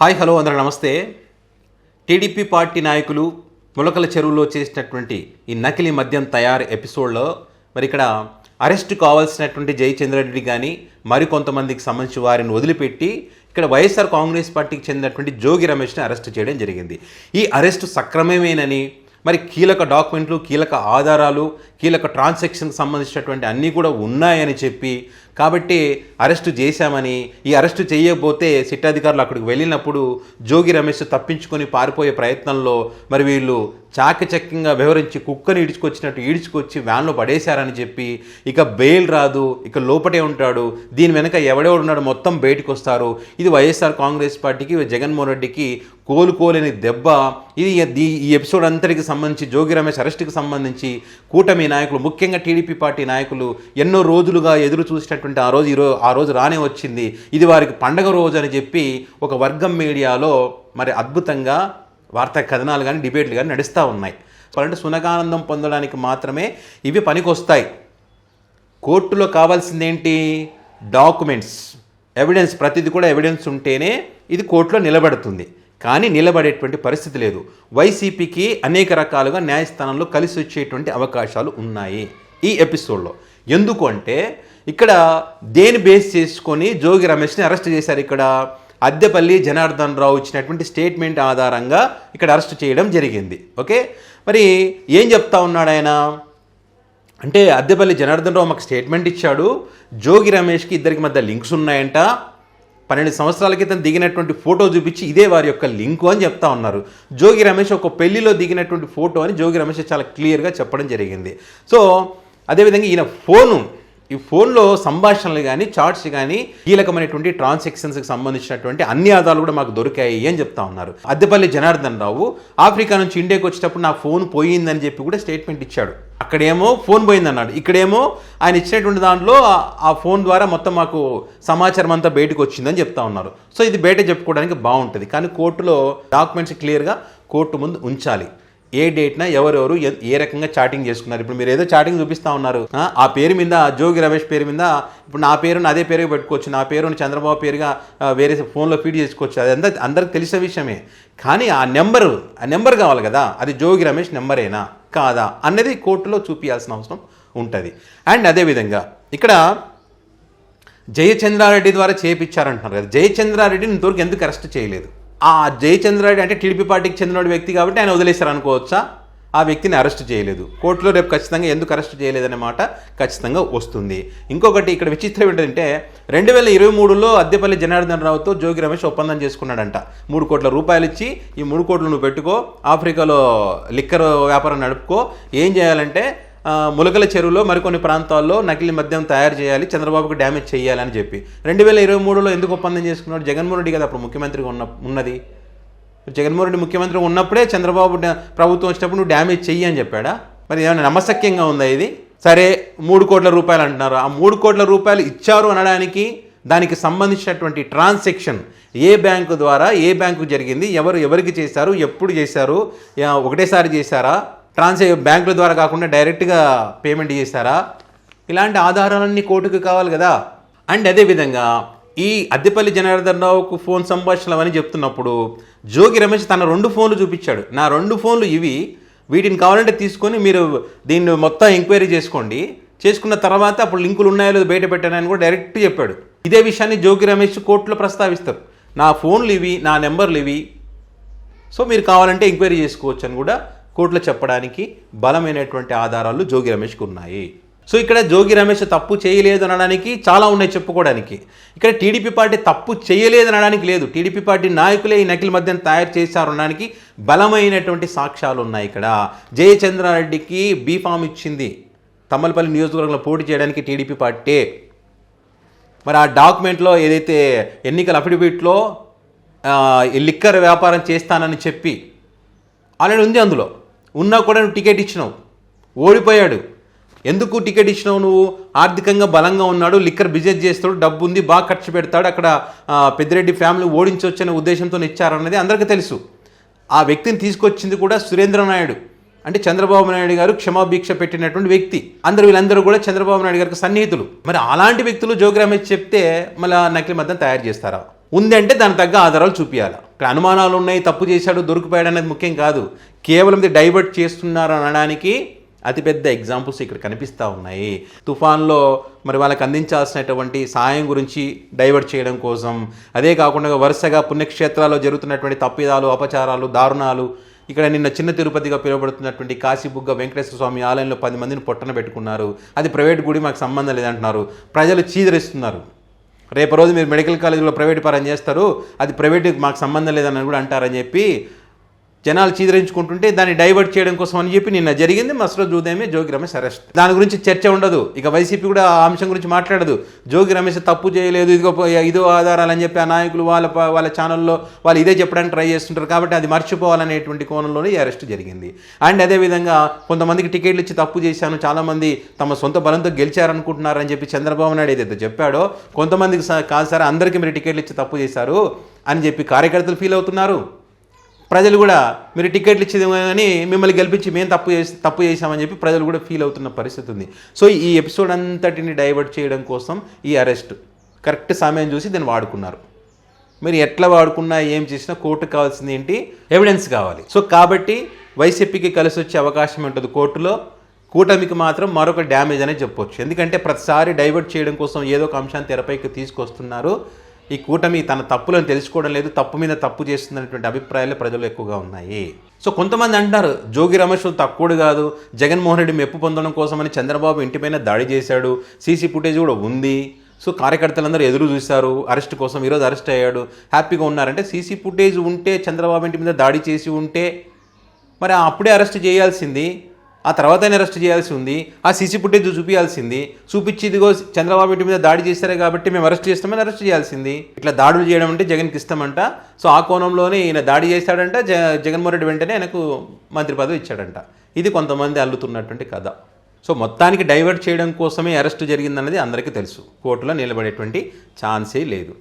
Hi hello అందరూ నమస్తే. TDP party నాయకులు ములకల చెరువులో చేసినటువంటి ఈ నకిలీ మద్యం తయారు ఎపిసోడ్లో మరి ఇక్కడ అరెస్ట్ కావాల్సినటువంటి జయచంద్రారెడ్డి కానీ మరికొంతమందికి సంబంధించి వారిని వదిలిపెట్టి ఇక్కడ వైఎస్ఆర్ కాంగ్రెస్ పార్టీకి చెందినటువంటి జోగి రమేష్ని అరెస్ట్ చేయడం జరిగింది. ఈ అరెస్టు సక్రమమేనని మరి కీలక డాక్యుమెంట్లు, కీలక ఆధారాలు, కీలక ట్రాన్సాక్షన్కి సంబంధించినటువంటి అన్నీ కూడా ఉన్నాయని చెప్పి కాబట్టి అరెస్టు చేశామని, ఈ అరెస్టు చేయకపోతే సిట్ అధికారులు అక్కడికి వెళ్ళినప్పుడు జోగి రమేష్ తప్పించుకొని పారిపోయే ప్రయత్నంలో మరి వీళ్ళు చాకచక్యంగా వ్యవహరించి కుక్కని ఈడ్చుకొచ్చి వ్యాన్లో పడేశారని చెప్పి ఇక బెయిల్ రాదు, ఇక లోపటే ఉంటాడు, దీని వెనక ఎవడెవడున్నాడు మొత్తం బయటకు వస్తారు. ఇది వైఎస్ఆర్ కాంగ్రెస్ పార్టీకి, జగన్మోహన్ రెడ్డికి కోలుకోలేని దెబ్బ. ఇది ఈ ఎపిసోడ్ అంతటికి సంబంధించి జోగి రమేష్ అరెస్టుకి సంబంధించి కూటమి నాయకులు, ముఖ్యంగా టీడీపీ పార్టీ నాయకులు ఎన్నో రోజులుగా ఎదురు చూసినటువంటి ఆ రోజు రానే వచ్చింది, ఇది వారికి పండగ రోజు అని చెప్పి ఒక వర్గం మీడియాలో మరి అద్భుతంగా వార్తా కథనాలు కానీ డిబేట్లు కానీ నడుస్తూ ఉన్నాయి. అంటే సునకానందం పొందడానికి మాత్రమే ఇవి పనికొస్తాయి. కోర్టులో కావాల్సిందేంటి? డాక్యుమెంట్స్, ఎవిడెన్స్, ప్రతిదీ కూడా ఎవిడెన్స్ ఉంటేనే ఇది కోర్టులో నిలబడుతుంది. కానీ నిలబడేటువంటి పరిస్థితి లేదు. వైసీపీకి అనేక రకాలుగా న్యాయస్థానంలో కలిసి వచ్చేటువంటి అవకాశాలు ఉన్నాయి ఈ ఎపిసోడ్లో. ఎందుకు అంటే ఇక్కడ దేని బేస్ చేసుకొని జోగి రమేష్ని అరెస్ట్ చేశారు. ఇక్కడ అద్దెపల్లి జనార్దన్ రావు ఇచ్చినటువంటి స్టేట్మెంట్ ఆధారంగా ఇక్కడ అరెస్ట్ చేయడం జరిగింది. ఓకే, మరి ఏం చెప్తా ఉన్నాడు ఆయన అంటే, అద్దెపల్లి జనార్దన్ రావు మాకు స్టేట్మెంట్ ఇచ్చాడు, జోగి రమేష్కి ఇద్దరికి మధ్య లింక్స్ ఉన్నాయంట, 12 సంవత్సరాల క్రితం దిగినటువంటి ఫోటో చూపించి ఇదే వారి యొక్క లింకు అని చెప్తా ఉన్నారు. జోగి రమేష్ ఒక పెళ్లిలో దిగినటువంటి ఫోటో అని జోగి రమేష్ చాలా క్లియర్గా చెప్పడం జరిగింది. సో అదేవిధంగా ఈయన ఈ ఫోన్లో సంభాషణలు కానీ, చాట్స్ కానీ, కీలకమైనటువంటి ట్రాన్సాక్షన్స్కి సంబంధించినటువంటి అన్ని ఆధారాలు కూడా మాకు దొరికాయి అని చెప్తా ఉన్నారు. అద్దెపల్లి జనార్దన్ రావు ఆఫ్రికా నుంచి ఇండియాకి వచ్చేటప్పుడు నా ఫోన్ పోయిందని చెప్పి కూడా స్టేట్మెంట్ ఇచ్చాడు. అక్కడేమో ఫోన్ పోయిందన్నాడు, ఇక్కడేమో ఆయన ఇచ్చినటువంటి దాంట్లో ఆ ఫోన్ ద్వారా మొత్తం మాకు సమాచారం అంతా బయటకు వచ్చిందని చెప్తా ఉన్నారు. సో ఇది బయట చెప్పుకోవడానికి బాగుంటుంది, కానీ కోర్టులో డాక్యుమెంట్స్ క్లియర్గా కోర్టు ముందు ఉంచాలి. ఏ డేట్న ఎవరెవరు ఏ రకంగా చాటింగ్ చేసుకున్నారు. ఇప్పుడు మీరు ఏదో చాటింగ్ చూపిస్తూ ఉన్నారు, ఆ పేరు మీద, జోగి రమేష్ పేరు మీద, ఇప్పుడు నా పేరుని అదే పేరుగా పెట్టుకోవచ్చు, నా పేరుని చంద్రబాబు పేరుగా వేరే ఫోన్లో ఫీడ్ చేసుకోవచ్చు, అది అందరికి తెలిసిన విషయమే. కానీ ఆ నెంబర్ కావాలి కదా, అది జోగి రమేష్ నెంబరేనా కాదా అన్నది కోర్టులో చూపించాల్సిన అవసరం ఉంటుంది. అండ్ అదేవిధంగా ఇక్కడ జయచంద్రారెడ్డి ద్వారా చేయించారంటున్నారు కదా, జయచంద్రారెడ్డిని ఇంతవరకు ఎందుకు అరెస్ట్ చేయలేదు? ఆ జయచంద్రారెడ్డి అంటే టీడీపీ పార్టీకి చెందిన వ్యక్తి కాబట్టి ఆయన వదిలేశారు అనుకోవచ్చా? ఆ వ్యక్తిని అరెస్ట్ చేయలేదు. కోర్టులో రేపు ఖచ్చితంగా ఎందుకు అరెస్ట్ చేయలేదనే మాట ఖచ్చితంగా వస్తుంది. ఇంకొకటి ఇక్కడ విచిత్రం ఏంటంటే 2023లో అద్దెపల్లి జనార్దన్ రావుతో జోగి రమేష్ ఒప్పందం చేసుకున్నాడంట. 3 కోట్ల రూపాయలు ఇచ్చి, ఈ 3 కోట్లు నువ్వు పెట్టుకో, ఆఫ్రికాలో లిక్కర్ వ్యాపారం నడుపుకో, ఏం చేయాలంటే ములకల చెరువులో మరికొన్ని ప్రాంతాల్లో నకిలీ మద్యం తయారు చేయాలి, చంద్రబాబుకు డ్యామేజ్ చేయాలని చెప్పి 2023లో ఎందుకు ఒప్పందం చేసుకున్నాడు? జగన్మోహన్ రెడ్డి కదా అప్పుడు ముఖ్యమంత్రిగా ఉన్నది. జగన్మోహన్ రెడ్డి ముఖ్యమంత్రి ఉన్నప్పుడే చంద్రబాబు ప్రభుత్వం వచ్చినప్పుడు నువ్వు డ్యామేజ్ చెయ్యి అని చెప్పాడా? మరి ఏమైనా నమ్మశక్యంగా ఉందా ఇది? సరే 3 కోట్ల రూపాయలు అంటున్నారు, ఆ 3 కోట్ల రూపాయలు ఇచ్చారు అనడానికి దానికి సంబంధించినటువంటి ట్రాన్సాక్షన్ ఏ బ్యాంకు ద్వారా ఏ బ్యాంకు జరిగింది, ఎవరికి చేశారు, ఎప్పుడు చేశారు, ఒకటేసారి చేశారా, బ్యాంకుల ద్వారా కాకుండా డైరెక్ట్గా పేమెంట్ చేశారా, ఇలాంటి ఆధారాలన్నీ కోర్టుకు కావాలి కదా. అండ్ అదేవిధంగా ఈ అద్దెపల్లి జనార్దన్ రావుకు ఫోన్ సంభాషణలు అని చెప్తున్నప్పుడు జోగి రమేష్ తన 2 ఫోన్లు చూపించాడు. నా 2 ఫోన్లు ఇవి, వీటిని కావాలంటే తీసుకొని మీరు దీన్ని మొత్తం ఎంక్వైరీ చేసుకోండి, చేసుకున్న తర్వాత అప్పుడు లింకులు ఉన్నాయో లేదో బయట పెట్టానని కూడా డైరెక్ట్ చెప్పాడు. ఇదే విషయాన్ని జోగి రమేష్ కోర్టులో ప్రస్తావిస్తారు. నా ఫోన్లు ఇవి, నా నెంబర్లు ఇవి, సో మీరు కావాలంటే ఎంక్వైరీ చేసుకోవచ్చు అని కూడా కోర్టులో చెప్పడానికి బలమైనటువంటి ఆధారాలు జోగి రమేష్కి ఉన్నాయి. సో ఇక్కడ జోగి రమేష్ తప్పు చేయలేదు అనడానికి చాలా ఉన్నాయి చెప్పుకోవడానికి. ఇక్కడ టీడీపీ పార్టీ తప్పు చేయలేదు అనడానికి లేదు, టీడీపీ పార్టీ నాయకులే ఈ నకిలీ మద్యం తయారు చేశారు అనడానికి బలమైనటువంటి సాక్ష్యాలు ఉన్నాయి. ఇక్కడ జయచంద్రారెడ్డికి బీఫామ్ ఇచ్చింది తమ్మలపల్లి నియోజకవర్గంలో పోటీ చేయడానికి టీడీపీ పార్టీ. మరి ఆ డాక్యుమెంట్లో ఏదైతే ఎన్నికల అఫిడవిట్లో లిక్కర్ వ్యాపారం చేస్తానని చెప్పి ఆల్రెడీ ఉంది, అందులో ఉన్నా కూడా నువ్వు టికెట్ ఇచ్చినావు, ఓడిపోయాడు. ఎందుకు టికెట్ ఇచ్చినావు? నువ్వు ఆర్థికంగా బలంగా ఉన్నాడు, లిక్కర్ బిజినెస్ చేస్తాడు, డబ్బు ఉంది, బాగా ఖర్చు పెడతాడు, అక్కడ పెద్దిరెడ్డి ఫ్యామిలీ ఓడించవచ్చనే ఉద్దేశంతో ఇచ్చారన్నది అందరికీ తెలుసు. ఆ వ్యక్తిని తీసుకొచ్చింది కూడా సురేంద్ర నాయుడు. అంటే చంద్రబాబు నాయుడు గారు క్షమాభిక్ష పెట్టినటువంటి వ్యక్తి. వీళ్ళందరూ కూడా చంద్రబాబు నాయుడు గారికి సన్నిహితులు. మరి అలాంటి వ్యక్తులు జోగి రమేష్ చెప్తే మళ్ళీ నకిలీ మద్యం తయారు చేస్తారా? ఉంది అంటే దానికి తగ్గ ఆధారాలు చూపించాలి. ఇక్కడ అనుమానాలు ఉన్నాయి, తప్పు చేశాడు, దొరికిపోయాడు అనేది ముఖ్యం కాదు. కేవలం ఇది డైవర్ట్ చేస్తున్నారు అనడానికి అతిపెద్ద ఎగ్జాంపుల్స్ ఇక్కడ కనిపిస్తూ ఉన్నాయి. తుఫాన్లో మరి వాళ్ళకి అందించాల్సినటువంటి సాయం గురించి డైవర్ట్ చేయడం కోసం, అదే కాకుండా వరుసగా పుణ్యక్షేత్రాల్లో జరుగుతున్నటువంటి తప్పిదాలు, అపచారాలు, దారుణాలు, ఇక్కడ నిన్న చిన్న తిరుపతిగా పిలువబడుతున్నటువంటి కాశీబుగ్గ వెంకటేశ్వర స్వామి ఆలయంలో 10 మందిని పొట్టన పెట్టుకున్నారు. అది ప్రైవేట్ గుడి, మాకు సంబంధం లేదంటున్నారు. ప్రజలు చీదరిస్తున్నారు. రేపు రోజు మీరు మెడికల్ కాలేజీలో ప్రైవేట్ పరం చేస్తారు, అది ప్రైవేట్ మాకు సంబంధం లేదని కూడా అంటారని చెప్పి జనాలు చీదరించుకుంటుంటే దాన్ని డైవర్ట్ చేయడం కోసం అని చెప్పి నిన్న జరిగింది. మసరత్ ఉదయమే జోగి రమేష్ అరెస్ట్. దాని గురించి చర్చ ఉండదు. ఇక వైసీపీ కూడా ఆ అంశం గురించి మాట్లాడదు. జోగి రమేష్ తప్పు చేయలేదు, ఇదో ఆధారాలు అని చెప్పి ఆ నాయకులు వాళ్ళ ఛానల్లో వాళ్ళు ఇదే చెప్పడానికి ట్రై చేస్తుంటారు. కాబట్టి అది మర్చిపోవాలనేటువంటి కోణంలోనే ఈ అరెస్ట్ జరిగింది. అండ్ అదేవిధంగా కొంతమందికి టికెట్లు ఇచ్చి తప్పు చేశాను, చాలామంది తమ సొంత బలంతో గెలిచారనుకుంటున్నారని చెప్పి చంద్రబాబు నాయుడు ఏదైతే చెప్పాడో, కొంతమందికి కాదు సార్ అందరికీ మీరు టికెట్లు ఇచ్చి తప్పు చేశారు అని చెప్పి కార్యకర్తలు ఫీల్ అవుతున్నారు. ప్రజలు కూడా మీరు టికెట్లు ఇచ్చేది కానీ మిమ్మల్ని గెలిపించి మేము తప్పు చేశామని చెప్పి ప్రజలు కూడా ఫీల్ అవుతున్న పరిస్థితి ఉంది. సో ఈ ఎపిసోడ్ అంతటిని డైవర్ట్ చేయడం కోసం ఈ అరెస్ట్ కరెక్ట్ సమయం చూసి దీన్ని వాడుకున్నారు. మీరు ఎట్లా వాడుకున్నా ఏం చేసినా కోర్టుకు కావాల్సింది ఏంటి? ఎవిడెన్స్ కావాలి. సో కాబట్టి వైసీపీకి కలిసి వచ్చే అవకాశం ఉంటుంది కోర్టులో. కూటమికి మాత్రం మరొక డ్యామేజ్ అనేది చెప్పొచ్చు. ఎందుకంటే ప్రతిసారి డైవర్ట్ చేయడం కోసం ఏదో ఒక అంశాన్ని తెరపైకి తీసుకొస్తున్నారు. ఈ కూటమి తన తప్పులను తెలుసుకోవడం లేదు, తప్పు మీద తప్పు చేస్తుందనేటువంటి అభిప్రాయాలు ప్రజలు ఎక్కువగా ఉన్నాయి. సో కొంతమంది అంటారు జోగి రమేష్ తక్కువడు కాదు, జగన్మోహన్ రెడ్డి మెప్పు పొందడం కోసమని చంద్రబాబు ఇంటిపైన దాడి చేశాడు, సీసీ ఫుటేజ్ కూడా ఉంది. సో కార్యకర్తలందరూ ఎదురు చూశారు అరెస్ట్ కోసం, ఈరోజు అరెస్ట్ అయ్యాడు, హ్యాపీగా ఉన్నారంటే సీసీ ఫుటేజ్ ఉంటే చంద్రబాబు ఇంటి మీద దాడి చేసి ఉంటే మరి అప్పుడే అరెస్ట్ చేయాల్సింది, ఆ తర్వాత అరెస్ట్ చేయాల్సి ఉంది. ఆ సీసీ ఫుటేజ్ చూపించాల్సింది, చూపించి ఇదిగో చంద్రబాబు ఇంటి మీద దాడి చేశారే కాబట్టి మేము అరెస్ట్ చేస్తామని అరెస్ట్ చేయాల్సింది. ఇట్లా దాడులు చేయడం అంటే జగన్కి ఇష్టమంట. సో ఆ కోణంలోనే ఈయన దాడి చేశాడంట, జగన్మోహన్ రెడ్డి వెంటనే ఆయనకు మంత్రి పదవి ఇచ్చాడంట. ఇది కొంతమంది అల్లుతున్నటువంటి కథ. సో మొత్తానికి డైవర్ట్ చేయడం కోసమే అరెస్ట్ జరిగిందన్నది అందరికీ తెలుసు. కోర్టులో నిలబడేటువంటి ఛాన్సే లేదు.